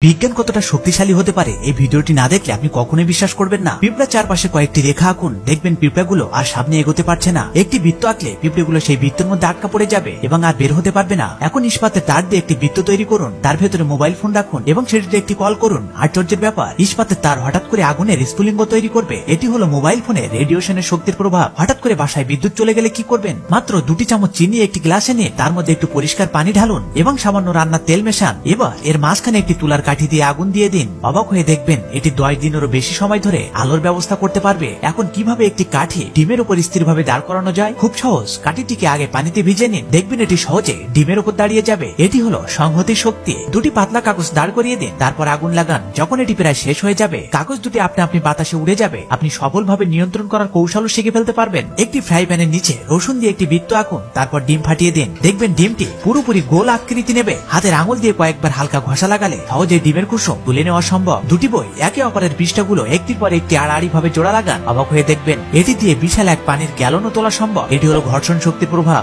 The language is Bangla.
বিজ্ঞান কতটা শক্তিশালী হতে পারে এই ভিডিওটি না দেখলে আপনি কখনোই বিশ্বাস করবেন না। পিঁপড়ার চারপাশে কয়েকটি রেখা আঁকুন, দেখবেন পিঁপড়াগুলো আর সামনে এগোতে পারছে না। একটি বৃত্ত আঁকলে পিঁপড়াগুলো সেই বৃত্তের মধ্যে আটকা পড়ে যাবে এবং আর বের হতে পারবে না। এখন ইস্পাতের তার দিয়ে একটি বৃত্ত তৈরি করুন, তার ভেতরে মোবাইল ফোন রাখুন এবং সেটিতে একটি কল করুন। আশ্চর্যের ব্যাপার, ইস্পাতের তার হঠাৎ করে আগুনের স্ফুলিঙ্গ তৈরি করবে। এটি হলো মোবাইল ফোনের রেডিয়েশনের শক্তির প্রভাব। হঠাৎ করে বাসায় বিদ্যুৎ চলে গেলে কি করবেন? মাত্র 2টি চামচ চিনি একটি গ্লাসে নিয়ে তার মধ্যে একটু পরিষ্কার পানি ঢালুন এবং সামান্য রান্নার তেল মেশান। এবার এর মাঝখানে একটি তুলার কাঠি দিয়ে আগুন দিয়ে দিন। অবাক হয়ে দেখবেন এটি 10 দিনেরও বেশি সময় ধরে আলোর ব্যবস্থা করতে পারবে। এখন কিভাবে একটি কাঠি ডিমের উপর স্থিরভাবে দাঁড় করানো যায়? খুব সহজ। কাঠিটিকে আগে পানিতে ভিজে নিন, দেখবেন এটি সহজে ডিমের উপর দাঁড়িয়ে যাবে। এটি হলো সংহতির শক্তি। 2টি পাতলা কাগজ দাঁড় করিয়ে দিন, তারপর আগুন লাগান। যখন এটি প্রায় শেষ হয়ে যাবে, কাগজ দুটি আপনি বাতাসে উড়ে যাবে। আপনি সফলভাবে নিয়ন্ত্রণ করার কৌশলও শিখে ফেলতে পারবেন। একটি ফ্রাই প্যানের নিচে রসুন দিয়ে একটি বৃত্ত আঁকুন, তারপর ডিম ফাটিয়ে দিন। দেখবেন ডিমটি পুরোপুরি গোল আকৃতি নেবে। হাতের আঙুল দিয়ে কয়েকবার হালকা ঘষা লাগালে সহজে ডিমের কুসুম তুলে নেওয়া সম্ভব। দুটি বই একে অপরের পৃষ্ঠাগুলো একটির পর একটি আড়াআড়ি ভাবে জোড়া লাগান। অবাক হয়ে দেখবেন এটি দিয়ে বিশাল এক পানির গ্যালনও তোলা সম্ভব। এটি হলো ঘর্ষণ শক্তির প্রভাব।